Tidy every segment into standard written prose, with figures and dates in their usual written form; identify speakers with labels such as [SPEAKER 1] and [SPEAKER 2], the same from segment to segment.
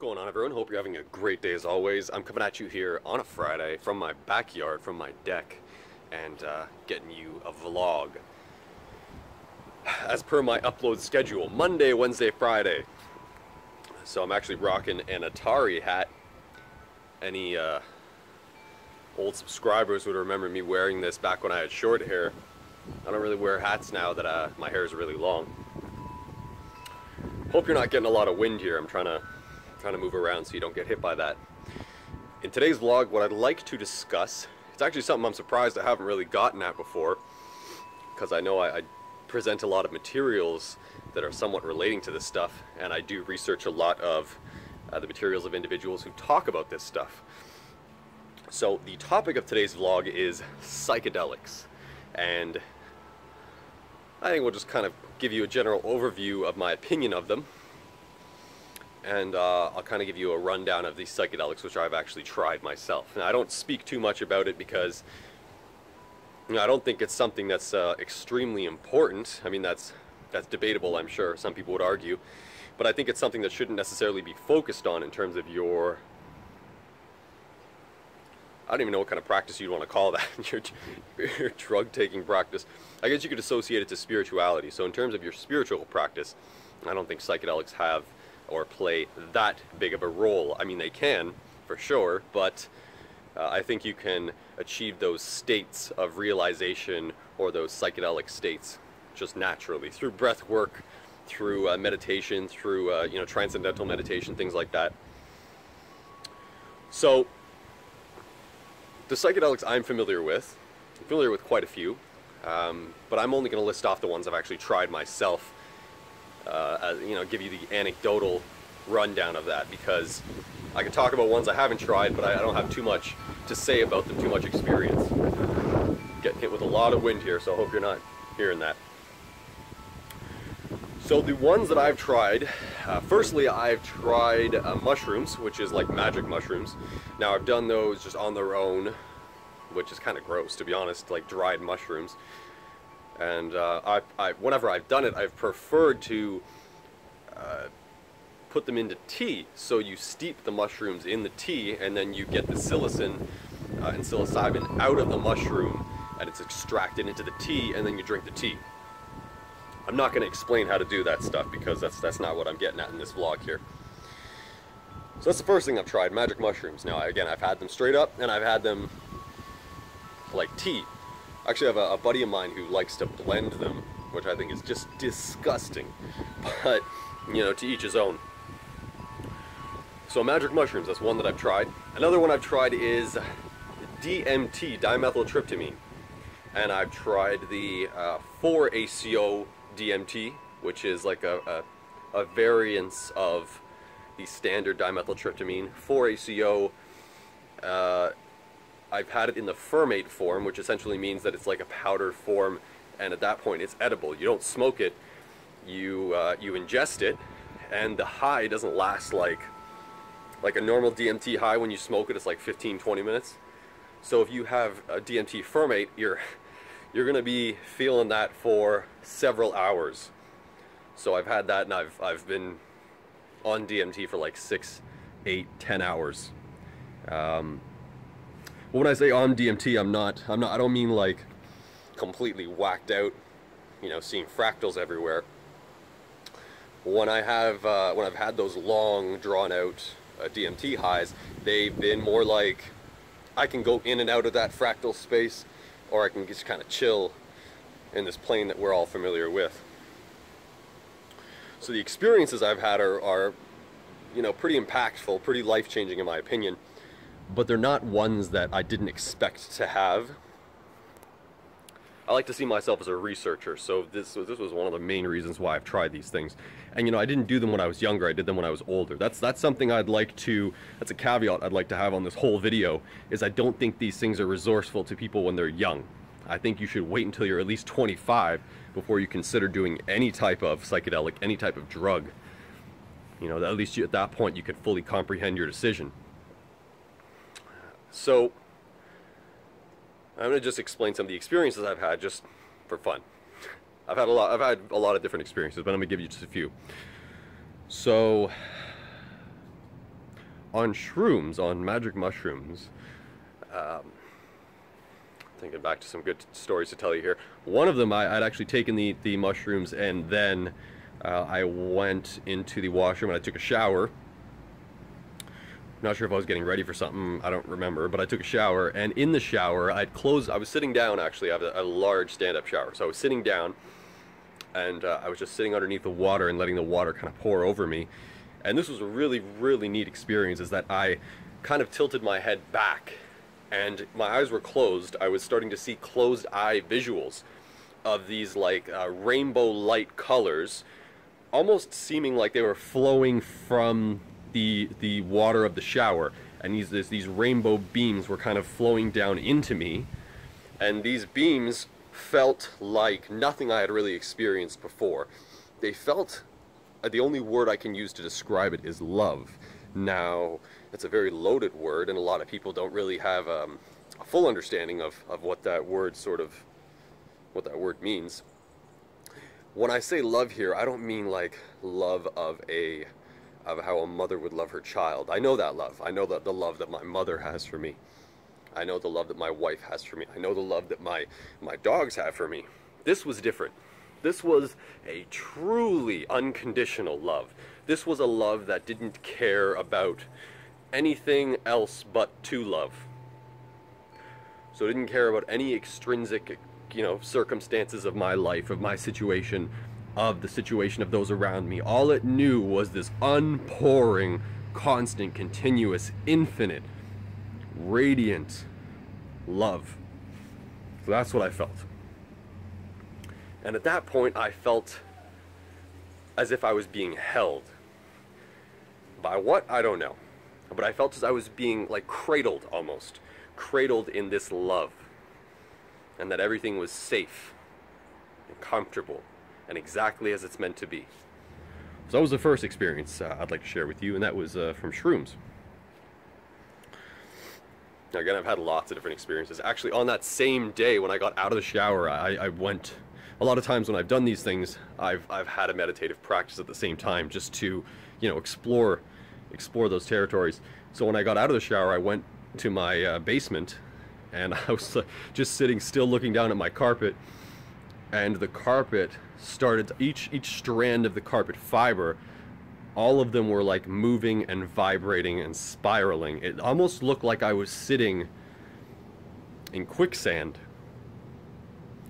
[SPEAKER 1] going on, everyone? Hope you're having a great day as always. I'm coming at you here on a Friday from my backyard, from my deck, and getting you a vlog. As per my upload schedule, Monday, Wednesday, Friday. So I'm actually rocking an Atari hat. Any old subscribers would remember me wearing this back when I had short hair. I don't really wear hats now that my hair is really long. Hope you're not getting a lot of wind here. I'm trying to move around so you don't get hit by that. In today's vlog, what I'd like to discuss, it's actually something I'm surprised I haven't really gotten at before, because I know I present a lot of materials that are somewhat relating to this stuff, and I do research a lot of the materials of individuals who talk about this stuff. So the topic of today's vlog is psychedelics, and I think we'll just kind of give you a general overview of my opinion of them, and I'll kind of give you a rundown of these psychedelics which I've actually tried myself. Now, I don't speak too much about it because I don't think it's something that's extremely important. I mean, that's debatable, I'm sure. Some people would argue. But I think it's something that shouldn't necessarily be focused on in terms of your... I don't even know what kind of practice you'd want to call that, your drug-taking practice. I guess you could associate it to spirituality. So in terms of your spiritual practice, I don't think psychedelics have or play that big of a role. I mean, they can, for sure, but I think you can achieve those states of realization or those psychedelic states just naturally through breath work, through meditation, through transcendental meditation, things like that. So the psychedelics I'm familiar with quite a few, but I'm only going to list off the ones I've actually tried myself, give you the anecdotal rundown of that, because I can talk about ones I haven't tried, but I don't have too much to say about them, too much experience. Getting hit with a lot of wind here, so I hope you're not hearing that. So the ones that I've tried, firstly I've tried mushrooms, which is like magic mushrooms. Now I've done those just on their own, which is kind of gross, to be honest, like dried mushrooms. And whenever I've done it, I've preferred to put them into tea. So you steep the mushrooms in the tea, and then you get the psilocin and psilocybin out of the mushroom, and it's extracted into the tea, and then you drink the tea. I'm not going to explain how to do that stuff because that's not what I'm getting at in this vlog here. So that's the first thing I've tried, magic mushrooms. Now again, I've had them straight up, and I've had them like tea. Actually, I have a buddy of mine who likes to blend them, which I think is just disgusting. But, to each his own. So magic mushrooms, that's one that I've tried. Another one I've tried is DMT, dimethyltryptamine. And I've tried the 4-ACO DMT, which is like a variance of the standard dimethyltryptamine. 4-ACO, I've had it in the fermate form, which essentially means that it's like a powdered form, and at that point it's edible. You don't smoke it, you ingest it, and the high doesn't last like a normal DMT high. When you smoke it, it's like 15-20 minutes. So if you have a DMT fermate, you're going to be feeling that for several hours. So I've had that, and I've been on DMT for like 6, 8, 10 hours. When I say on DMT, I don't mean like completely whacked out, seeing fractals everywhere. When I've had those long, drawn out DMT highs, they've been more like I can go in and out of that fractal space, or I can just kind of chill in this plane that we're all familiar with. So the experiences I've had are pretty impactful, pretty life-changing in my opinion, but they're not ones that I didn't expect to have. I like to see myself as a researcher, so this was one of the main reasons why I've tried these things. And I didn't do them when I was younger, I did them when I was older. That's something that's a caveat I'd like to have on this whole video, is I don't think these things are resourceful to people when they're young. I think you should wait until you're at least 25 before you consider doing any type of psychedelic, any type of drug. At least at that point you can fully comprehend your decision. So I'm going to just explain some of the experiences I've had just for fun. I've had a lot of different experiences, but I'm going to give you just a few. So on shrooms, on magic mushrooms. Thinking back to some good stories to tell you here. One of them, I'd actually taken the mushrooms, and then I went into the washroom and I took a shower. Not sure if I was getting ready for something, I don't remember, but I took a shower, and in the shower, I was sitting down, actually. I have a large stand-up shower, so I was sitting down, and I was just sitting underneath the water and letting the water kind of pour over me. And this was a really, really neat experience, is that I kind of tilted my head back, and my eyes were closed. I was starting to see closed eye visuals of these like rainbow light colors, almost seeming like they were flowing from the water of the shower, and these rainbow beams were kind of flowing down into me, and these beams felt like nothing I had really experienced before. They felt, the only word I can use to describe it is love. Now, it's a very loaded word, and a lot of people don't really have a full understanding of what that word means. When I say love here, I don't mean like love of how a mother would love her child. I know that love. I know that the love that my mother has for me. I know the love that my wife has for me. I know the love that my dogs have for me. This was different. This was a truly unconditional love. This was a love that didn't care about anything else but to love. So it didn't care about any extrinsic, circumstances of my life, of my situation, of the situation of those around me. All it knew was this unpouring, constant, continuous, infinite, radiant love. So that's what I felt. And at that point, I felt as if I was being held. By what? I don't know. But I felt as I was being like cradled almost. Cradled in this love. And that everything was safe and comfortable and exactly as it's meant to be. So that was the first experience I'd like to share with you, and that was from shrooms. Now again, I've had lots of different experiences. Actually, on that same day when I got out of the shower, I went... A lot of times when I've done these things, I've had a meditative practice at the same time, just to, explore those territories. So when I got out of the shower, I went to my basement, and I was just sitting still looking down at my carpet, and the carpet started, each strand of the carpet fiber, all of them were like moving and vibrating and spiraling. It almost looked like I was sitting in quicksand.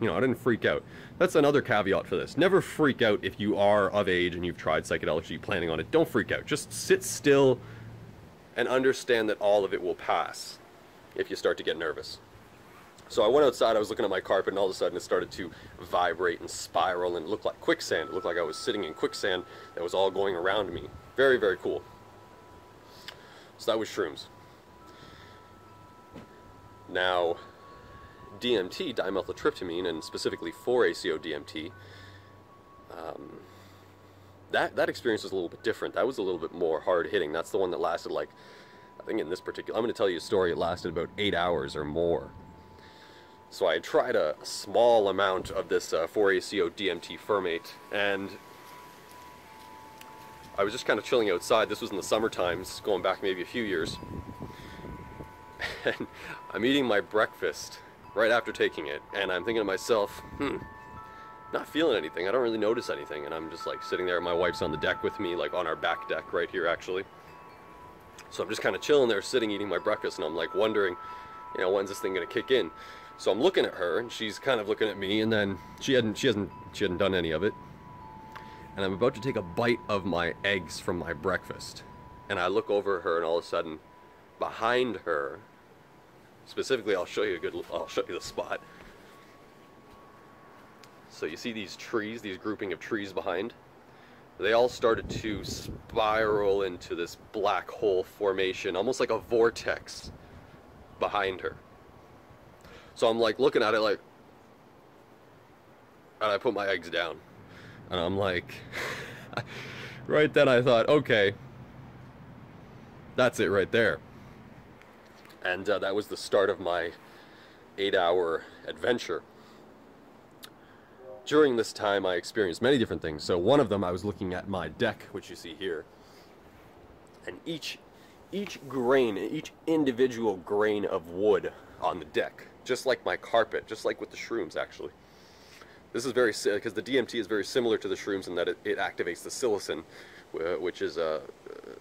[SPEAKER 1] I didn't freak out. That's another caveat for this. Never freak out if you are of age and you've tried psychedelics or you're planning on it. Don't freak out. Just sit still and understand that all of it will pass if you start to get nervous. So I went outside, I was looking at my carpet, and all of a sudden it started to vibrate and spiral, and it looked like quicksand. It looked like I was sitting in quicksand that was all going around me. Very, very cool. So that was shrooms. Now, DMT, dimethyltryptamine, and specifically 4-ACO-DMT, that experience was a little bit different. That was a little bit more hard-hitting. That's the one that lasted like, I think in this particular, I'm going to tell you a story, it lasted about 8 hours or more. So I tried a small amount of this 4-ACO-DMT fermate, and I was just kind of chilling outside. This was in the summer times, going back maybe a few years. And I'm eating my breakfast right after taking it, and I'm thinking to myself, not feeling anything. I don't really notice anything, and I'm just like sitting there. My wife's on the deck with me, like on our back deck right here, actually. So I'm just kind of chilling there, sitting, eating my breakfast, and I'm like wondering, when's this thing gonna kick in? So I'm looking at her, and she's kind of looking at me, and then she hadn't done any of it. And I'm about to take a bite of my eggs from my breakfast, and I look over at her, and all of a sudden, behind her, specifically, I'll show you the spot. So you see these trees, these grouping of trees behind? They all started to spiral into this black hole formation, almost like a vortex behind her. So I'm like looking at it like, and I put my eggs down, and I'm like, right then I thought, okay, that's it right there. And that was the start of my 8-hour adventure. During this time, I experienced many different things. So one of them, I was looking at my deck, which you see here, and each each grain, each individual grain of wood on the deck, just like my carpet, just like with the shrooms actually. This is very, because the DMT is very similar to the shrooms in that it activates the psilocin, which is a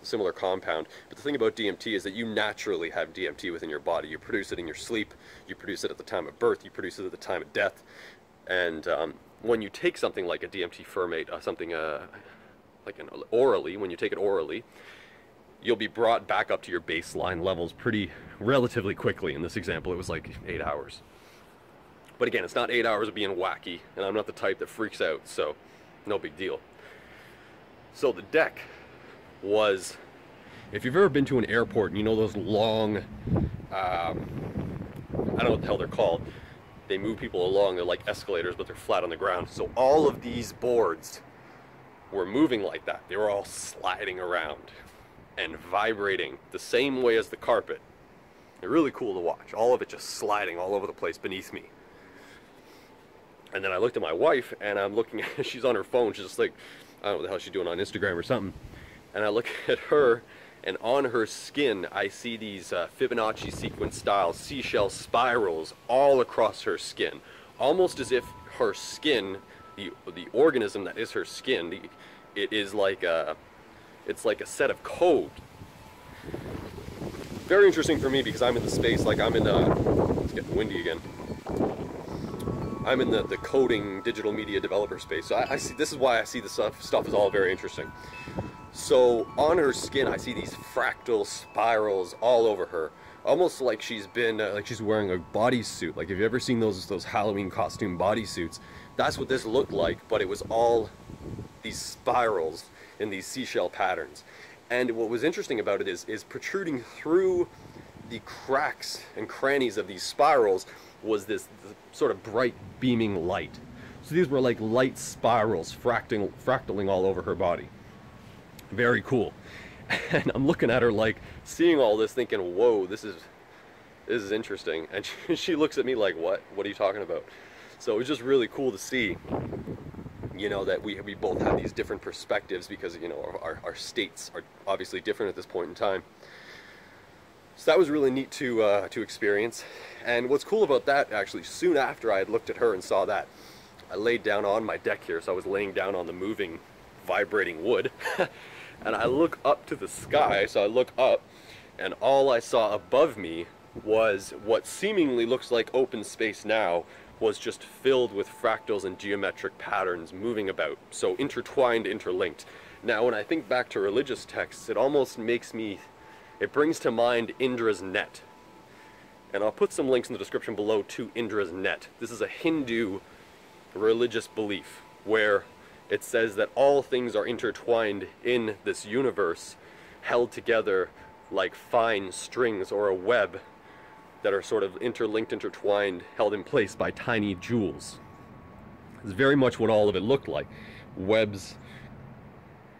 [SPEAKER 1] similar compound. But the thing about DMT is that you naturally have DMT within your body. You produce it in your sleep, you produce it at the time of birth, you produce it at the time of death. And when you take something like a DMT fermate, orally, when you take it orally, you'll be brought back up to your baseline levels relatively quickly. In this example, it was like 8 hours. But again, it's not 8 hours of being wacky, and I'm not the type that freaks out, so no big deal. So the deck was, if you've ever been to an airport and you know those long, I don't know what the hell they're called, they move people along, they're like escalators, but they're flat on the ground. So all of these boards were moving like that. They were all sliding around and vibrating the same way as the carpet. They're really cool to watch. All of it just sliding all over the place beneath me. And then I looked at my wife, and I'm looking at, she's on her phone, she's just like, I don't know what the hell she's doing on Instagram or something. And I look at her, and on her skin, I see these Fibonacci sequence style seashell spirals all across her skin. Almost as if her skin, the organism that is her skin, it is like it's like a set of code. Very interesting for me because I'm in the space, like I'm in it's getting windy again. I'm in the coding digital media developer space. So I see, this is why I see this stuff is all very interesting. So on her skin, I see these fractal spirals all over her, almost like she's been, like she's wearing a bodysuit. Like, have you ever seen those Halloween costume bodysuits? That's what this looked like, but it was all these spirals in these seashell patterns. And what was interesting about it is protruding through the cracks and crannies of these spirals was this sort of bright beaming light. So these were like light spirals fractaling all over her body. Very cool. And I'm looking at her like, seeing all this, thinking, whoa, this is interesting. And she looks at me like, what are you talking about? So it was just really cool to see, you know, that we both have these different perspectives because, you know, our states are obviously different at this point in time. So that was really neat to experience. And what's cool about that, actually, soon after I had looked at her and saw that, I laid down on my deck here, so I was laying down on the moving, vibrating wood, and I look up to the sky, so I look up, and all I saw above me was what seemingly looks like open space now, was just filled with fractals and geometric patterns moving about, so intertwined, interlinked. Now, when I think back to religious texts, it almost makes me, it brings to mind Indra's net. And I'll put some links in the description below to Indra's net. This is a Hindu religious belief where it says that all things are intertwined in this universe, held together like fine strings or a web that are sort of interlinked, intertwined, held in place by tiny jewels. It's very much what all of it looked like. Webs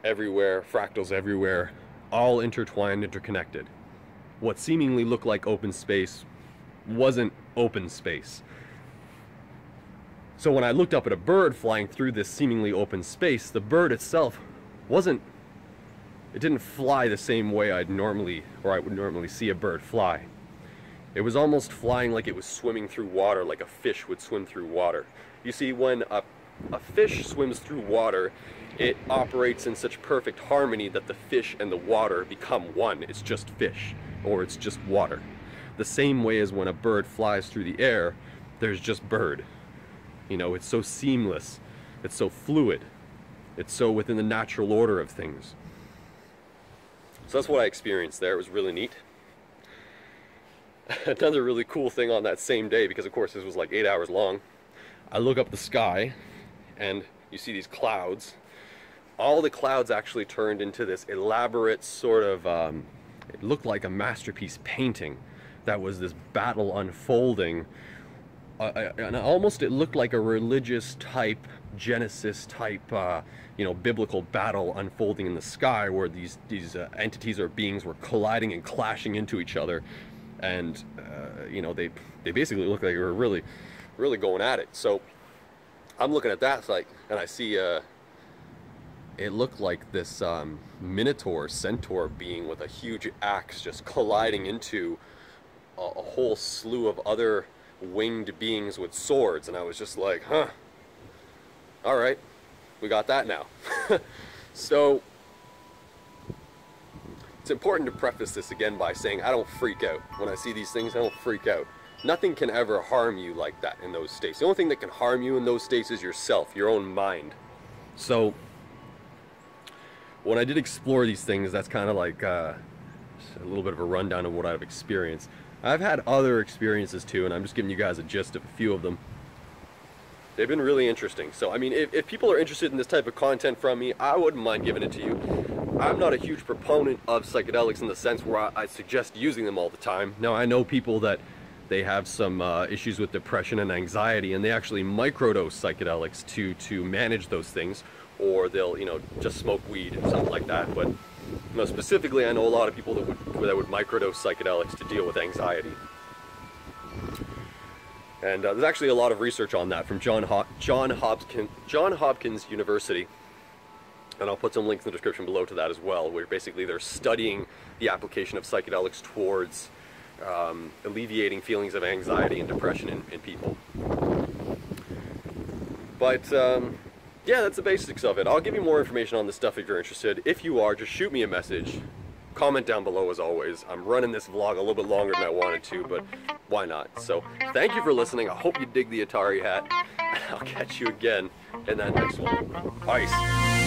[SPEAKER 1] everywhere, fractals everywhere, all intertwined, interconnected. What seemingly looked like open space wasn't open space. So when I looked up at a bird flying through this seemingly open space, the bird itself it didn't fly the same way I would normally see a bird fly. It was almost flying like it was swimming through water, like a fish would swim through water. You see, when a fish swims through water, it operates in such perfect harmony that the fish and the water become one. It's just fish, or it's just water. The same way as when a bird flies through the air, there's just bird. You know, it's so seamless, it's so fluid, it's so within the natural order of things. So that's what I experienced there. It was really neat. Another really cool thing on that same day, because of course this was like 8 hours long, I look up the sky and you see these clouds. All the clouds actually turned into this elaborate sort of, it looked like a masterpiece painting that was this battle unfolding. And almost it looked like a religious type, Genesis type, you know, biblical battle unfolding in the sky, where these entities or beings were colliding and clashing into each other, and you know, they basically looked like they were really going at it. So I'm looking at that, like, and I see it looked like this minotaur, centaur being with a huge axe just colliding into a whole slew of other winged beings with swords, and I was just like, huh, alright, we got that now. So, it's important to preface this again by saying I don't freak out. When I see these things, I don't freak out. Nothing can ever harm you like that in those states. The only thing that can harm you in those states is yourself, your own mind. So, when I did explore these things, that's kind of like a little bit of a rundown of what I've experienced. I've had other experiences too, and I'm just giving you guys a gist of a few of them. They've been really interesting. So, I mean, if people are interested in this type of content from me, I wouldn't mind giving it to you. I'm not a huge proponent of psychedelics in the sense where I suggest using them all the time. Now, I know people that they have some issues with depression and anxiety, and they actually microdose psychedelics to manage those things, or they'll, you know, just smoke weed and something like that. But, you know, specifically, I know a lot of people that would microdose psychedelics to deal with anxiety. And there's actually a lot of research on that from John Hopkins University, and I'll put some links in the description below to that as well, where basically they're studying the application of psychedelics towards alleviating feelings of anxiety and depression in people. But yeah, that's the basics of it. I'll give you more information on this stuff if you're interested. If you are, just shoot me a message. Comment down below as always. I'm running this vlog a little bit longer than I wanted to, but why not? So, thank you for listening. I hope you dig the Atari hat. I'll catch you again in that next one. Peace.